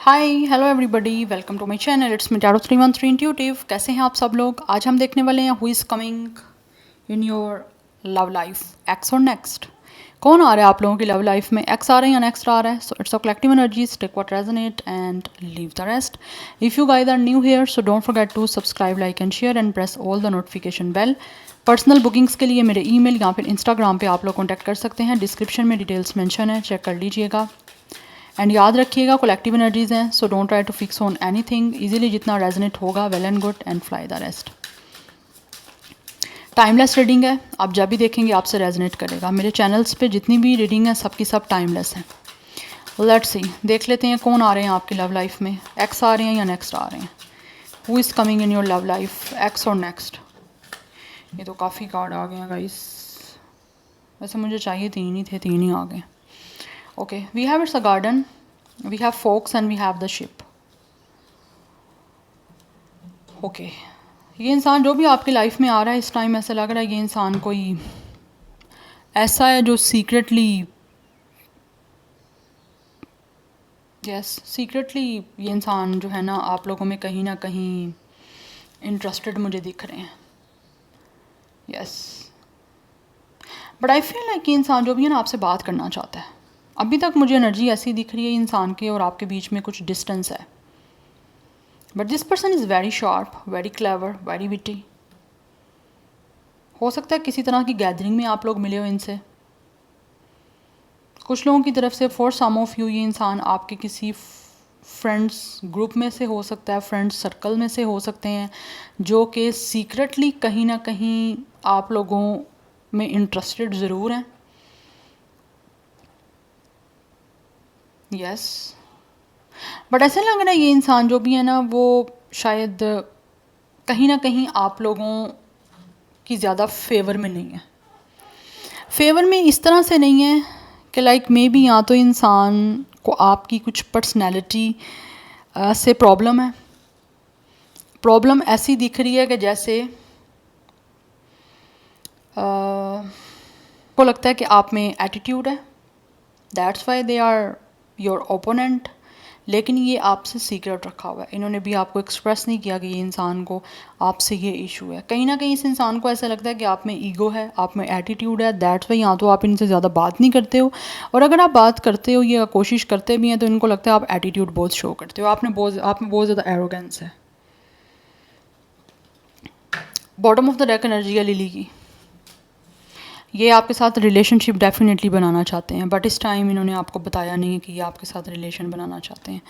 Hi hello everybody, welcome to my channel. It's me tarot 313 intuitive. कैसे हैं आप सब लोग? आज हम देखने वाले हैं who is coming in your love life, ex और नेक्स्ट। कौन आ रहा है आप लोगों की लव लाइफ में? एक्स आ रहे हैं या नेक्स्ट आ रहा है? So it's a collective energies, take what resonate and leave the rest. If you guys are new here so don't forget to subscribe, like and share and press all the notification bell. Personal bookings के लिए मेरे email या फिर Instagram पे आप लोग contact कर सकते हैं। डिस्क्रिप्शन में डिटेल्स मेंशन है, चेक कर लीजिएगा। एंड याद रखिएगा कलेक्टिव एनर्जीज हैं, so don't try to fix on anything. Easily जितना रेजनेट होगा well and good and fly the rest. Timeless reading है, आप जब भी देखेंगे आपसे रेजनेट करेगा। मेरे चैनल्स पे जितनी भी रीडिंग है सबकी सब टाइमलेस हैं। लेट्स सी, देख लेते हैं कौन आ रहे हैं आपकी लव लाइफ में। एक्स आ रहे हैं या नेक्स्ट आ रहे हैं? Who is coming in your love life, ex और नेक्स्ट? ये तो काफ़ी कार्ड आ गए हैं गाइस। वैसे मुझे चाहिए तीन ही थे, तीन ही आ गए। Okay, we have it's a garden, we have folks and we have the ship. Okay, ये इंसान जो भी आपकी लाइफ में आ रहा है इस टाइम, ऐसा लग रहा है ये इंसान कोई ऐसा है जो सीक्रेटली, यस सीक्रेटली ये इंसान जो है ना आप लोगों में कहीं ना कहीं इंटरेस्टेड मुझे दिख रहे हैं। Yes, but I feel like ये इंसान जो भी है ना आपसे बात करना चाहता है। अभी तक मुझे एनर्जी ऐसी दिख रही है इंसान के और आपके बीच में कुछ डिस्टेंस है। But this person is very sharp, very clever, very witty. हो सकता है किसी तरह की गैदरिंग में आप लोग मिले हो इनसे। कुछ लोगों की तरफ से, फॉर सम ऑफ यू, ये इंसान आपके किसी फ्रेंड्स ग्रुप में से हो सकता है, फ्रेंड्स सर्कल में से हो सकते हैं, जो कि सीक्रेटली कहीं ना कहीं आप लोगों में इंटरेस्टेड ज़रूर हैं। यस, बट ऐसे लग रहा है ये इंसान जो भी है ना वो शायद कहीं ना कहीं आप लोगों की ज़्यादा फेवर में नहीं है। फेवर में इस तरह से नहीं है कि लाइक मे बी या तो इंसान को आपकी कुछ पर्सनैलिटी से प्रॉब्लम है। प्रॉब्लम ऐसी दिख रही है कि जैसे को लगता है कि आप में एटीट्यूड है, that's why they are your opponent. लेकिन ये आपसे सीक्रेट रखा हुआ है, इन्होंने भी आपको एक्सप्रेस नहीं किया कि ये इंसान को आपसे ये इशू है। कहीं ना कहीं इस इंसान को ऐसा लगता है कि आप में ईगो है, आप में एटीट्यूड है, दैट्स वाई या तो आप इनसे ज़्यादा बात नहीं करते हो, और अगर आप बात करते हो या कोशिश करते भी हैं तो इनको लगता है आप एटीट्यूड बहुत शो करते हो, आप में बहुत ज़्यादा एरोगेंस है। Bottom of the deck energy है लिली की। ये आपके साथ रिलेशनशिप डेफिनेटली बनाना चाहते हैं, बट इस टाइम इन्होंने आपको बताया नहीं है कि ये आपके साथ रिलेशन बनाना चाहते हैं,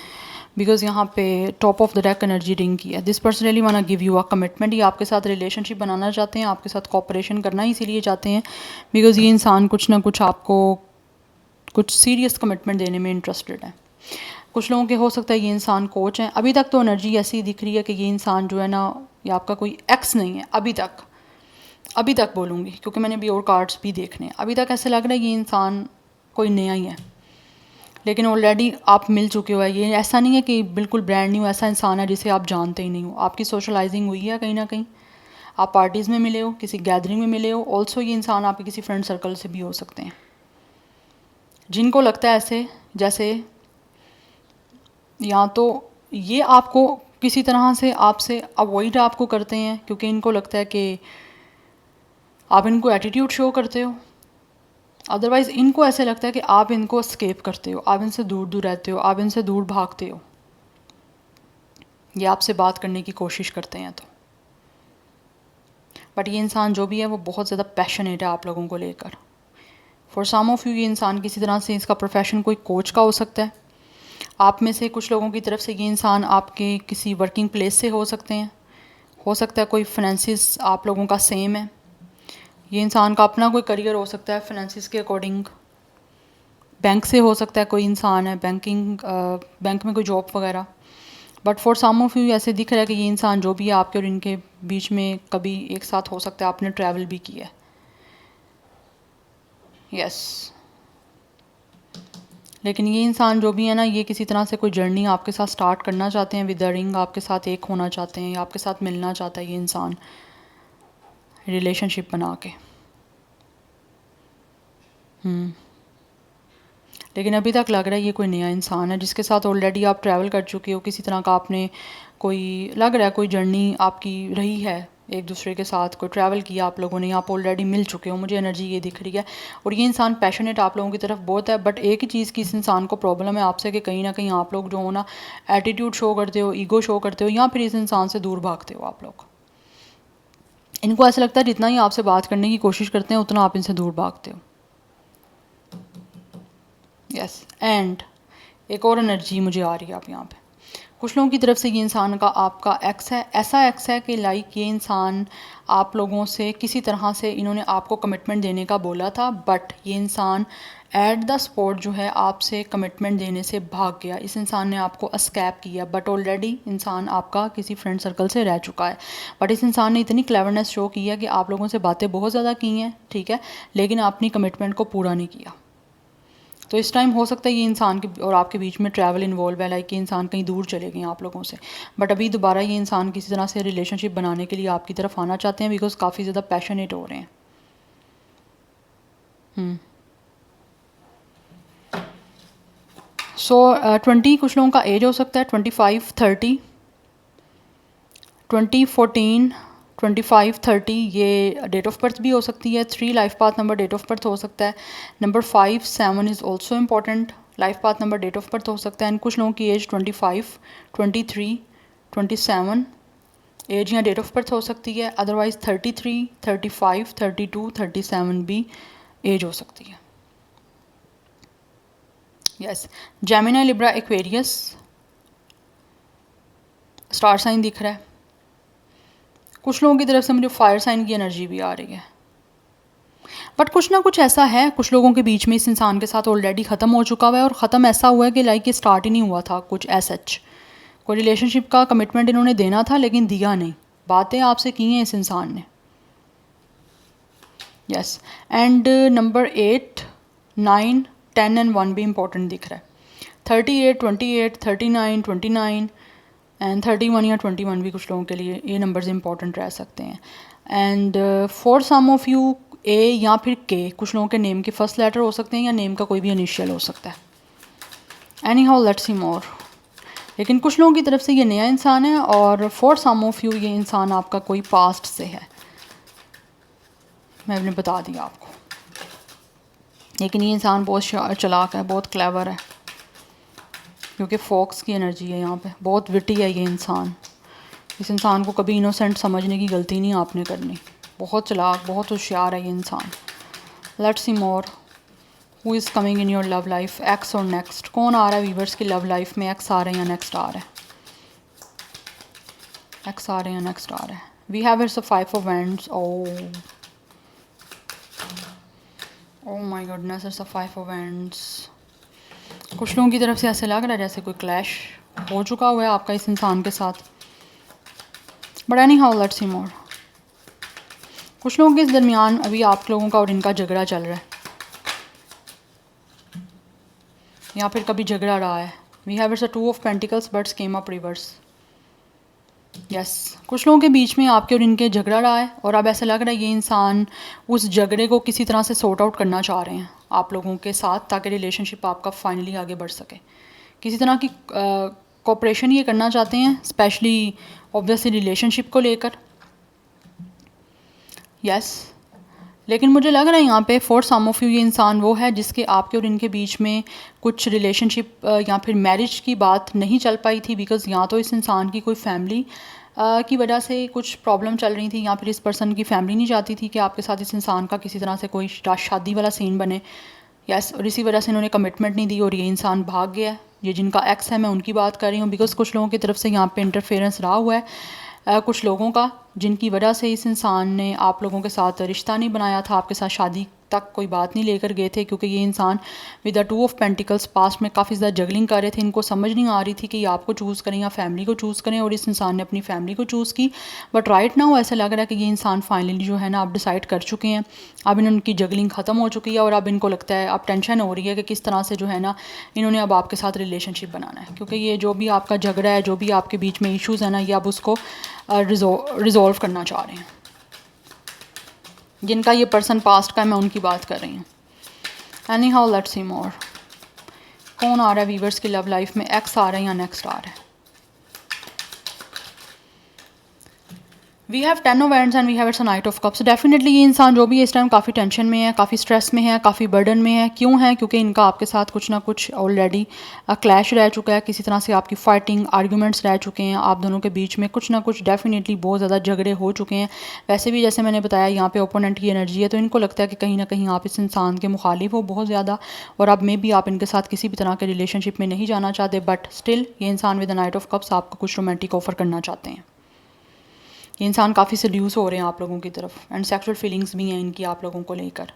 बिकॉज यहाँ पे top of the deck energy ring की है। This person really want to give you a commitment. ये आपके साथ रिलेशनशिप बनाना चाहते हैं, आपके साथ कॉपरेशन करना इसीलिए चाहते हैं बिकॉज ये इंसान कुछ ना कुछ आपको कुछ सीरियस कमिटमेंट देने में इंटरेस्टेड है। कुछ लोगों के हो सकता है ये इंसान कोच हैं। अभी तक तो एनर्जी ऐसी दिख रही है कि ये इंसान जो है ना, ये आपका कोई एक्स नहीं है अभी तक बोलूँगी, क्योंकि मैंने भी और कार्ड्स भी देखने हैं। अभी तक ऐसे लग रहा है ये इंसान कोई नया ही है, लेकिन ऑलरेडी आप मिल चुके हो। ये ऐसा नहीं है कि बिल्कुल ब्रांड न्यू ऐसा इंसान है जिसे आप जानते ही नहीं हो। आपकी सोशलाइजिंग हुई है कहीं ना कहीं, आप पार्टीज़ में मिले हो, किसी गैदरिंग में मिले हो। ऑल्सो ये इंसान आपके किसी फ्रेंड सर्कल से भी हो सकते हैं, जिनको लगता है ऐसे जैसे या तो ये आपको किसी तरह से आपसे अवॉइड आपको करते हैं, क्योंकि इनको लगता है कि आप इनको एटीट्यूड शो करते हो। अदरवाइज़ इनको ऐसे लगता है कि आप इनको स्केप करते हो, आप इनसे दूर दूर रहते हो, आप इनसे दूर भागते हो। ये आपसे बात करने की कोशिश करते हैं तो, बट ये इंसान जो भी है वो बहुत ज़्यादा पैशनेट है आप लोगों को लेकर। फॉर सम ऑफ यू ये इंसान किसी तरह से, इसका प्रोफेशन कोई कोच का हो सकता है। आप में से कुछ लोगों की तरफ से ये इंसान आपके किसी वर्किंग प्लेस से हो सकते हैं। हो सकता है कोई फाइनेंसिस आप लोगों का सेम है। ये इंसान का अपना कोई करियर हो सकता है फाइनेंसिस के अकॉर्डिंग। बैंक से हो सकता है कोई इंसान है, बैंक में कोई जॉब वगैरह। But for some of you ऐसे दिख रहा है कि ये इंसान जो भी है आपके और इनके बीच में कभी एक साथ हो सकता है, आपने ट्रैवल भी किया है। यस, लेकिन ये इंसान जो भी है ना, ये किसी तरह से कोई जर्नी आपके साथ स्टार्ट करना चाहते हैं विद द रिंग। आपके साथ एक होना चाहते हैं या आपके साथ मिलना चाहता है ये इंसान, रिलेशनशिप बना के। लेकिन अभी तक लग रहा है ये कोई नया इंसान है जिसके साथ ऑलरेडी आप ट्रैवल कर चुके हो, किसी तरह का आपने कोई लग रहा है कोई जर्नी आपकी रही है, एक दूसरे के साथ कोई ट्रैवल किया आप लोगों ने, आप ऑलरेडी मिल चुके हो, मुझे एनर्जी ये दिख रही है। और ये इंसान पैशनेट आप लोगों की तरफ बहुत है, बट एक ही चीज़ की इस इंसान को प्रॉब्लम है आपसे कि कहीं ना कहीं आप लोग जो हो ना एटीट्यूड शो करते हो, ईगो शो करते हो, या फिर इस इंसान से दूर भागते हो आप लोग। इनको ऐसा लगता है जितना ही आपसे बात करने की कोशिश करते हैं उतना आप इनसे दूर भागते हो। यस एंड एक और एनर्जी मुझे आ रही है आप यहाँ पे, कुछ लोगों की तरफ से ये इंसान का आपका एक्स है, ऐसा एक्स है कि लाइक ये इंसान आप लोगों से किसी तरह से इन्होंने आपको कमिटमेंट देने का बोला था, बट ये इंसान एट द स्पॉट जो है आपसे कमिटमेंट देने से भाग गया। इस इंसान ने आपको एस्केप किया, बट ऑलरेडी इंसान आपका किसी फ्रेंड सर्कल से रह चुका है। बट इस इंसान ने इतनी क्लेवरनेस शो की है कि आप लोगों से बातें बहुत ज़्यादा की हैं, ठीक है, लेकिन अपनी कमिटमेंट को पूरा नहीं किया। तो इस टाइम हो सकता है ये इंसान के और आपके बीच में ट्रैवल इन्वॉल्व है, लाइक ये इंसान कहीं दूर चले गए आप लोगों से, बट अभी दोबारा ये इंसान किसी तरह से रिलेशनशिप बनाने के लिए आपकी तरफ आना चाहते हैं बिकॉज काफ़ी ज़्यादा पैशनेट हो रहे हैं। सो 20 कुछ लोगों का एज हो सकता है, 25 30, 20 14 25 30 ये डेट ऑफ बर्थ भी हो सकती है। 3 life path number date of birth हो सकता है। Number 5 7 is also important, life path number date of birth हो सकता है। एंड कुछ लोगों की एज 25 23 27 एज या डेट ऑफ बर्थ हो सकती है। अदरवाइज़ 33 35 32 37 भी एज हो सकती है। Yes Gemini Libra Aquarius star sign दिख रहा है। कुछ लोगों की तरफ से मुझे फायर साइन की एनर्जी भी आ रही है, बट कुछ ना कुछ ऐसा है कुछ लोगों के बीच में इस इंसान के साथ ऑलरेडी ख़त्म हो चुका हुआ है, और ख़त्म ऐसा हुआ है कि लाइक ये स्टार्ट ही नहीं हुआ था कुछ एसएच, कोई रिलेशनशिप का कमिटमेंट इन्होंने देना था लेकिन दिया नहीं, बातें आपसे की हैं इस इंसान ने। यस एंड नंबर 8 9 10 एंड 1 भी इंपॉर्टेंट दिख रहा है। 38 28 39 29 एंड 31 या 21 भी कुछ लोगों के लिए ये नंबर्स इंपॉर्टेंट रह सकते हैं। And for some of you A या फिर के, कुछ लोगों के नेम के फर्स्ट लेटर हो सकते हैं या नेम का कोई भी इनिशियल हो सकता है। एनी हाउ लेट्स सी मोर। लेकिन कुछ लोगों की तरफ से ये नया इंसान है, और फॉर सम ऑफ यू ये इंसान आपका कोई पास्ट से है, मैंने बता दिया आपको। लेकिन ये इंसान बहुत चालाक है, बहुत क्लेवर है, क्योंकि फॉक्स की एनर्जी है यहाँ पे, बहुत विटी है ये इंसान। इस इंसान को कभी इनोसेंट समझने की गलती नहीं आपने करनी, बहुत चालाक बहुत होशियार है ये इंसान। Let's see more who is coming in your love life, ex और नेक्स्ट। कौन आ रहा है वीवर्स की लव लाइफ में, एक्स आ रहे हैं या नेक्स्ट आ रहा है, एक्स आ रहे हैं या नेक्स्ट आ रहा है। We have it's a 5 of wands. Oh my goodness, it's a 5 of wands. कुछ लोगों की तरफ से ऐसे लग रहा है जैसे कोई क्लैश हो चुका हुआ है आपका इस इंसान के साथ, but anyhow let's see more. कुछ लोगों के इस दरमियान अभी आप लोगों का और इनका झगड़ा चल रहा है, या फिर कभी झगड़ा रहा है। We have it's a 2 of pentacles but came up reverse. Yes कुछ लोगों के बीच में आपके और इनके झगड़ा रहा है, और अब ऐसा लग रहा है ये इंसान उस झगड़े को किसी तरह से सॉर्ट आउट करना चाह रहे हैं आप लोगों के साथ, ताकि रिलेशनशिप आपका फाइनली आगे बढ़ सके। किसी तरह की कोऑपरेशन ये करना चाहते हैं, स्पेशली ऑब्वियसली रिलेशनशिप को लेकर। यस लेकिन मुझे लग रहा है यहाँ पे फॉर सम ऑफ यू ये इंसान वो है जिसके आपके और इनके बीच में कुछ रिलेशनशिप या फिर मैरिज की बात नहीं चल पाई थी, बिकॉज़ या तो इस इंसान की कोई फैमिली की वजह से कुछ प्रॉब्लम चल रही थी, या फिर इस पर्सन की फैमिली नहीं चाहती थी कि आपके साथ इस इंसान का किसी तरह से कोई शादी वाला सीन बने। यस और इसी वजह से इन्होंने कमिटमेंट नहीं दी और ये इंसान भाग गया है। ये जिनका एक्स है मैं उनकी बात कर रही हूँ, बिकॉज़ कुछ लोगों की तरफ से यहाँ पे इंटरफेरेंस रहा हुआ है कुछ लोगों का, जिनकी वजह से इस इंसान ने आप लोगों के साथ रिश्ता नहीं बनाया था, आपके साथ शादी तक कोई बात नहीं लेकर गए थे, क्योंकि ये इंसान with the 2 of pentacles past में काफ़ी ज़्यादा जगलिंग कर रहे थे। इनको समझ नहीं आ रही थी कि ये आपको चूज़ करें या फैमिली को चूज़ करें, और इस इंसान ने अपनी फैमिली को चूज़ की। बट राइट नाउ ऐसा लग रहा है कि ये इंसान फाइनली जो है ना आप डिसाइड कर चुके हैं, अब इनकी जगलिंग ख़त्म हो चुकी है, और अब इनको लगता है अब टेंशन हो रही है कि किस तरह से जो है ना इन्होंने अब आपके साथ रिलेशनशिप बनाना है, क्योंकि ये जो भी आपका झगड़ा है, जो भी आपके बीच में इश्यूज़ है ना, ये अब उसको रिजॉल्व करना चाह रहे हैं। जिनका ये पर्सन पास्ट का है मैं उनकी बात कर रही हूँ। Anyhow let's see more. कौन आ रहा है वीवर्स की लव लाइफ में, एक्स आ रहा है या नेक्स्ट आ रहा है। We have 10 of wands and we have it's a knight of cups. Definitely ये इंसान जो भी इस टाइम काफ़ी टेंशन में है, काफ़ी स्ट्रेस में है, काफ़ी बर्डन में है। क्यों है? क्योंकि इनका आपके साथ कुछ ना कुछ ऑलरेडी क्लैश रह चुका है, किसी तरह से आपकी फाइटिंग आर्ग्यूमेंट्स रह चुके हैं, आप दोनों के बीच में कुछ ना कुछ डेफिनेटली बहुत ज़्यादा झगड़े हो चुके हैं। वैसे भी जैसे मैंने बताया यहाँ पे ओपोनेंट की एनर्जी है, तो इनको लगता है कि कहीं ना कहीं आप इस इंसान के मुखालिफ हो बहुत ज़्यादा, और अब मे भी आप इनके साथ किसी भी तरह के रिलेशनशिप में नहीं जाना चाहते, बट स्टिल ये इंसान with the night of cups आपको कुछ रोमांटिक ऑफर करना चाहते हैं। ये इंसान काफ़ी सड्यूस हो रहे हैं आप लोगों की तरफ, एंड सेक्सुअल फीलिंग्स भी हैं इनकी आप लोगों को लेकर।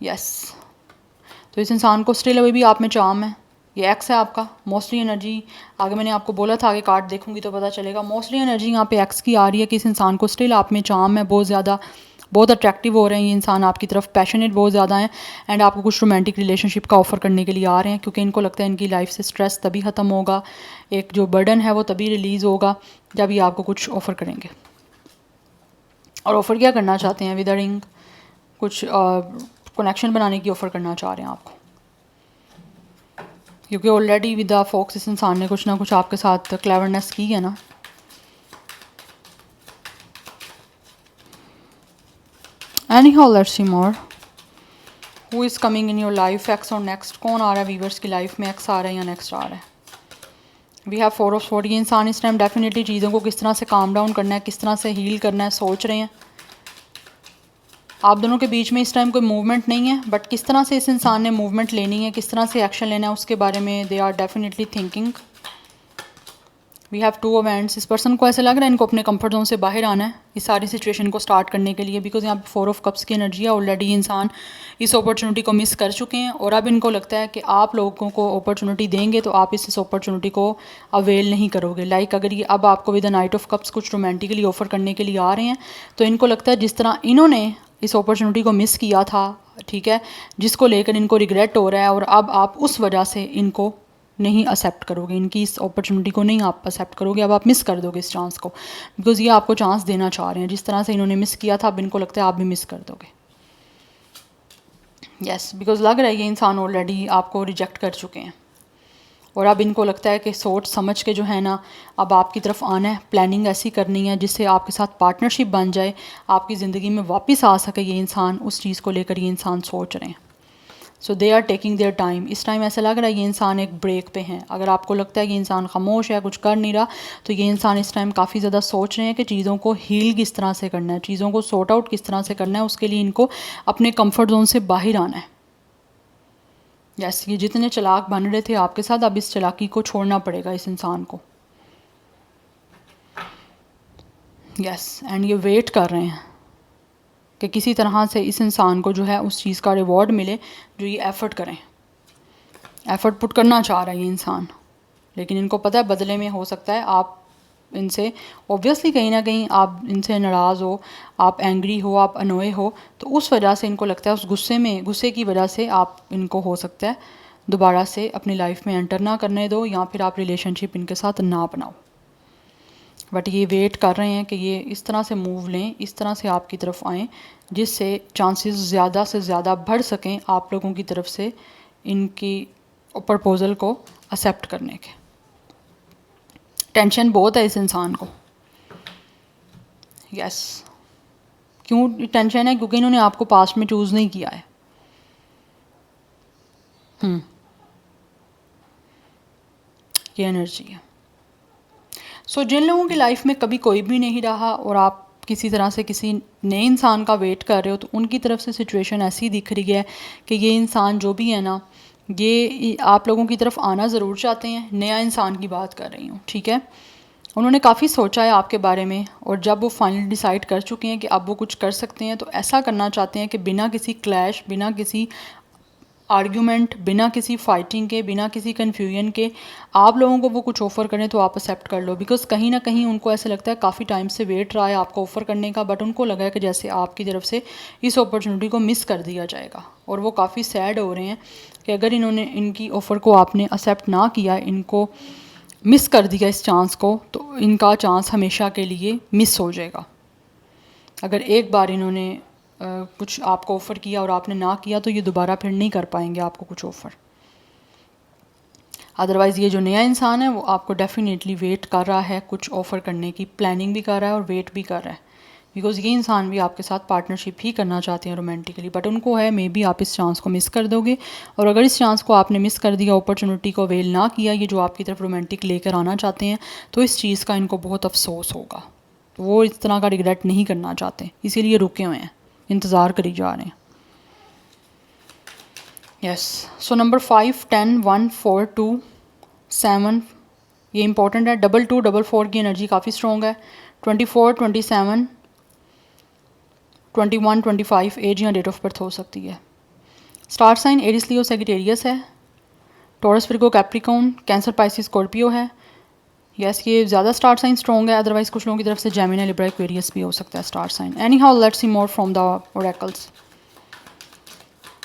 यस, तो इस इंसान को स्टिल अभी भी आप में चार्म है। ये एक्स है आपका। मोस्टली एनर्जी, आगे मैंने आपको बोला था, आगे कार्ड देखूंगी तो पता चलेगा। मोस्टली एनर्जी यहाँ पे एक्स की आ रही है कि इस इंसान को स्टिल आप में चार्म है बहुत ज़्यादा, बहुत अट्रैक्टिव हो रहे हैं ये इंसान आपकी तरफ, पैशनेट बहुत ज़्यादा हैं, एंड आपको कुछ रोमांटिक रिलेशनशिप का ऑफ़र करने के लिए आ रहे हैं, क्योंकि इनको लगता है इनकी लाइफ से स्ट्रेस तभी ख़त्म होगा, एक जो बर्डन है वो तभी रिलीज़ होगा जब ये आपको कुछ ऑफ़र करेंगे। और ऑफ़र क्या करना चाहते हैं? विद अ रिंग कुछ कनेक्शन बनाने की ऑफ़र करना चाह रहे हैं आपको, क्योंकि ऑलरेडी विद द फॉक्स इस इंसान ने कुछ ना कुछ आपके साथ क्लेवरनेस की है ना। Anyhow, let's see more. Who is coming in your life? X और नेक्स्ट कौन आ रहा है वीवर्स की लाइफ में? एक्स आ रहा है या नेक्स्ट आ रहा है? We have 4 of sword. ये इंसान इस टाइम डेफिनेटली चीज़ों को किस तरह से काम डाउन करना है, किस तरह से हील करना है सोच रहे हैं। आप दोनों के बीच में इस टाइम कोई मूवमेंट नहीं है, बट किस तरह से इस इंसान ने मूवमेंट लेनी है, किस तरह से एक्शन लेना है, उसके बारे में they are definitely thinking. We have 2 of hands. इस पर्सन को ऐसा लग रहा है इनको अपने कंफर्ट जोन से बाहर आना है इस सारी सिचुएशन को स्टार्ट करने के लिए, बिकॉज यहाँ पे 4 ऑफ कप्स की एनर्जी है। ऑलरेडी इंसान इस अपॉर्चुनिटी को मिस कर चुके हैं, और अब इनको लगता है कि आप लोगों को अपॉर्चुनिटी देंगे तो आप इस अपॉर्चुनिटी को अवेल नहीं करोगे। लाइक अगर ये अब आपको with the night of cups कुछ रोमांटिकली ऑफर करने के लिए आ रहे हैं, तो इनको लगता है जिस तरह इन्होंने इस अपॉर्चुनिटी को मिस किया था, ठीक है, जिसको लेकर इनको रिग्रेट हो रहा है, और अब आप उस वजह से इनको नहीं एक्सेप्ट करोगे, इनकी इस अपॉर्चुनिटी को नहीं आप एक्सेप्ट करोगे, अब आप मिस कर दोगे इस चांस को, बिकॉज ये आपको चांस देना चाह रहे हैं। जिस तरह से इन्होंने मिस किया था, अब इनको लगता है आप भी मिस कर दोगे। यस, बिकॉज लग रहा है ये इंसान ऑलरेडी आपको रिजेक्ट कर चुके हैं, और अब इनको लगता है कि सोच समझ के जो है ना अब आपकी तरफ आना है, प्लानिंग ऐसी करनी है जिससे आपके साथ पार्टनरशिप बन जाए, आपकी ज़िंदगी में वापस आ सके ये इंसान। उस चीज़ को लेकर ये इंसान सोच रहे हैं। So they are taking their time. इस टाइम ऐसा लग रहा है ये इंसान एक ब्रेक पे हैं। अगर आपको लगता है कि इंसान खामोश है, कुछ कर नहीं रहा, तो ये इंसान इस टाइम काफ़ी ज़्यादा सोच रहे हैं कि चीज़ों को हील किस तरह से करना है, चीज़ों को सॉर्ट आउट किस तरह से करना है। उसके लिए इनको अपने कंफर्ट जोन से बाहर आना है। यस, ये जितने चालाक बन रहे थे आपके साथ, अब इस चालाकी को छोड़ना पड़ेगा इस इंसान को। यस, एंड ये वेट कर रहे हैं कि किसी तरह से इस इंसान को जो है उस चीज़ का रिवॉर्ड मिले जो ये एफ़र्ट करें। एफ़र्ट पुट करना चाह रहा है ये इंसान, लेकिन इनको पता है बदले में हो सकता है आप इनसे ऑब्वियसली कहीं ना कहीं आप इनसे नाराज़ हो, आप एंग्री हो, आप अनोए हो, तो उस वजह से इनको लगता है उस गुस्से की वजह से आप इनको हो सकता है दोबारा से अपनी लाइफ में एंटर ना करने दो, या फिर आप रिलेशनशिप इनके साथ ना बनाओ। बट ये वेट कर रहे हैं कि ये इस तरह से मूव लें, इस तरह से आपकी तरफ आएँ, जिससे चांसेस ज़्यादा से ज़्यादा बढ़ सकें आप लोगों की तरफ से इनकी प्रपोज़ल को एक्सेप्ट करने के। टेंशन बहुत है इस इंसान को। यस, क्यों टेंशन है? क्योंकि इन्होंने आपको पास्ट में चूज़ नहीं किया है। ये एनर्जी है। सो जिन लोगों की लाइफ में कभी कोई भी नहीं रहा और आप किसी तरह से किसी नए इंसान का वेट कर रहे हो, तो उनकी तरफ से सिचुएशन ऐसी दिख रही है कि ये इंसान जो भी है ना, ये आप लोगों की तरफ आना ज़रूर चाहते हैं। नया इंसान की बात कर रही हूँ, ठीक है। उन्होंने काफ़ी सोचा है आपके बारे में, और जब वो फाइनली डिसाइड कर चुके हैं कि अब वो कुछ कर सकते हैं, तो ऐसा करना चाहते हैं कि बिना किसी क्लैश, बिना किसी आर्ग्यूमेंट, बिना किसी फाइटिंग के, बिना किसी कन्फ्यूजन के आप लोगों को वो कुछ ऑफ़र करें तो आप एक्सेप्ट कर लो। बिकॉज़ कहीं ना कहीं उनको ऐसा लगता है काफ़ी टाइम से वेट रहा है आपको ऑफ़र करने का, बट उनको लगा है कि जैसे आपकी तरफ से इस अपॉर्चुनिटी को मिस कर दिया जाएगा, और वो काफ़ी सैड हो रहे हैं कि अगर इन्होंने इनकी ऑफ़र को आपने एक्सेप्ट ना किया, इनको मिस कर दिया इस चांस को, तो इनका चांस हमेशा के लिए मिस हो जाएगा। अगर एक बार इन्होंने कुछ आपको ऑफ़र किया और आपने ना किया, तो ये दोबारा फिर नहीं कर पाएंगे आपको कुछ ऑफ़र। अदरवाइज़ ये जो नया इंसान है वो आपको डेफिनेटली वेट कर रहा है, कुछ ऑफ़र करने की प्लानिंग भी कर रहा है और वेट भी कर रहा है, बिकॉज़ ये इंसान भी आपके साथ पार्टनरशिप ही करना चाहते हैं रोमांटिकली, बट उनको है मे बी आप इस चांस को मिस कर दोगे। और अगर इस चांस को आपने मिस कर दिया, अपॉर्चुनिटी को अवेल ना किया, ये जो आपकी तरफ रोमांटिक लेकर आना चाहते हैं, तो इस चीज़ का इनको बहुत अफसोस होगा। तो वो इस तरह का रिग्रेट नहीं करना चाहते, इसीलिए रुके हुए हैं, इंतज़ार करी जा रहे हैं। यस, सो नंबर 5, 10, 1, 4, 2, 7 ये इंपॉर्टेंट है। 2, 2, 4, 4 की एनर्जी काफ़ी स्ट्रॉन्ग है। 24, 27, 21, 25 एज या डेट ऑफ बर्थ हो सकती है। Star sign Aries Leo Sagittarius है। Taurus Virgo Capricorn Cancer Pisces Scorpio है। यस, ये ज़्यादा स्टार साइन स्ट्रॉन्ग है, अदरवाइज़ कुछ लोगों की तरफ से जेमिनी, लिब्रा, एक्वेरियस भी हो सकता है star sign. Anyhow let's see more from the oracles.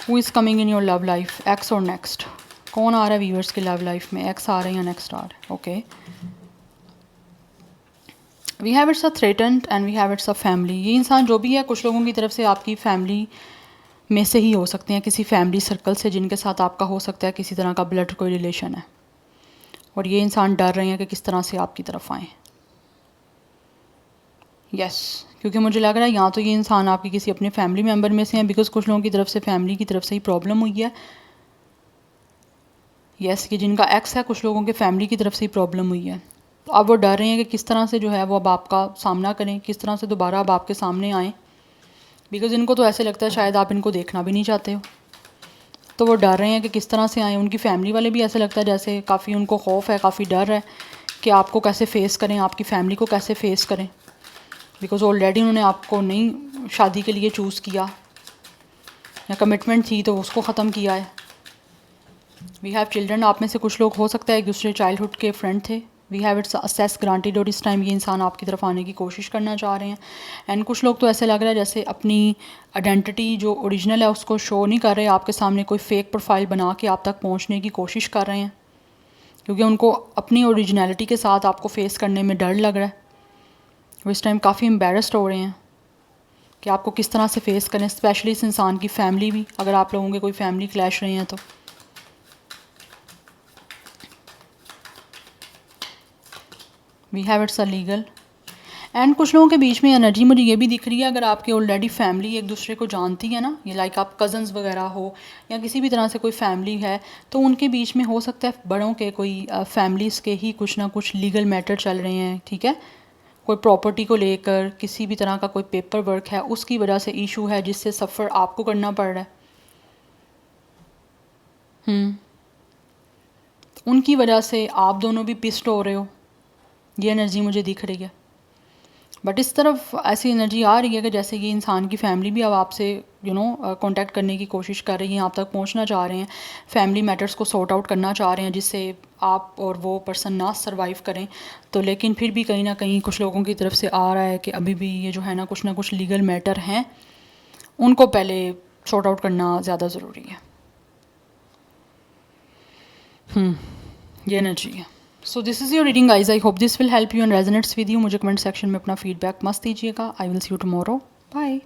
Who is coming in your love life, ex और नेक्स्ट? कौन आ रहा है व्यूअर्स के लव लाइफ में? एक्स आ रहे हैं या नेक्स्ट आ रहा है? Okay, we have it's a threatened and we have it's a family. ये इंसान जो भी है, कुछ लोगों की तरफ से आपकी फैमिली में से ही हो सकते हैं, किसी फैमिली सर्कल से जिनके साथ आपका हो सकता है किसी तरह का ब्लड कोई रिलेशन है, और ये इंसान डर रहे हैं कि किस तरह से आपकी तरफ आएँ। यस, क्योंकि मुझे लग रहा है यहाँ तो ये इंसान आपकी किसी अपने फैमिली मेम्बर में से हैं, बिकॉज कुछ लोगों की तरफ से फैमिली की तरफ से ही प्रॉब्लम हुई है। यस, ये जिनका एक्स है, कुछ लोगों के फैमिली की तरफ से ही प्रॉब्लम हुई है। तो अब वो डर रहे हैं कि किस तरह से जो है वो अब आपका सामना करें, किस तरह से दोबारा अब आपके सामने आएँ, बिकॉज़ इनको तो ऐसे लगता है शायद आप इनको देखना भी नहीं चाहते हो। तो वो डर रहे हैं कि किस तरह से आएँ। उनकी फैमिली वाले भी ऐसा लगता है जैसे काफ़ी उनको खौफ है, काफ़ी डर है कि आपको कैसे फ़ेस करें, आपकी फ़ैमिली को कैसे फ़ेस करें, बिकॉज़ ऑलरेडी उन्होंने आपको नहीं शादी के लिए चूज़ किया, या कमिटमेंट थी तो उसको ख़त्म किया है। वी हैव चिल्ड्रन, आप में से कुछ लोग हो सकता है एक दूसरे चाइल्डहुड के फ्रेंड थे। We have it's aces granted, और इस टाइम ये इंसान आपकी तरफ आने की कोशिश करना चाह रहे हैं। एंड कुछ लोग तो ऐसे लग रहा है जैसे अपनी आइडेंटिटी जो ओरिजिनल है उसको शो नहीं कर रहे, आपके सामने कोई फेक प्रोफाइल बना के आप तक पहुंचने की कोशिश कर रहे हैं, क्योंकि उनको अपनी ओरिजिनलिटी के साथ आपको फेस करने में डर लग रहा है। वो इस टाइम काफ़ी एम्बेरस्ड हो रहे हैं कि आपको किस तरह से फेस करें, स्पेशली इस इंसान की फैमिली भी, अगर आप लोगों के कोई फैमिली क्लैश रहे हैं तो। We have it's a legal. And कुछ लोगों के बीच में एनर्जी मुझे ये भी दिख रही है, अगर आपकी ऑलरेडी फैमिली एक दूसरे को जानती है ना, ये लाइक आप कज़न्स वगैरह हो या किसी भी तरह से कोई फैमिली है, तो उनके बीच में हो सकता है बड़ों के कोई फैमिलीज़ के ही कुछ ना कुछ लीगल मैटर चल रहे हैं, ठीक है। कोई प्रॉपर्टी को लेकर किसी भी तरह का कोई पेपर वर्क है, उसकी वजह से इशू है जिससे सफ़र आपको करना पड़ रहा है। उनकी वजह से आप दोनों भी पिस्ड हो रहे हो, ये एनर्जी मुझे दिख रही है। बट इस तरफ ऐसी एनर्जी आ रही है कि जैसे ये इंसान की फैमिली भी अब आपसे कांटेक्ट करने की कोशिश कर रही है, आप तक पहुंचना चाह रहे हैं, फैमिली मैटर्स को सॉर्ट आउट करना चाह रहे हैं जिससे आप और वो पर्सन ना सर्वाइव करें। तो लेकिन फिर भी कहीं ना कहीं कुछ लोगों की तरफ से आ रहा है कि अभी भी ये जो है ना कुछ लीगल मैटर हैं, उनको पहले सॉर्ट आउट करना ज़्यादा ज़रूरी है। ये एनर्जी है। So this is your reading guys, I hope this will help you and resonates with you. मुझे कमेंट सेक्शन में अपना फीडबैक मस्त दीजिएगा। I will see you tomorrow, bye.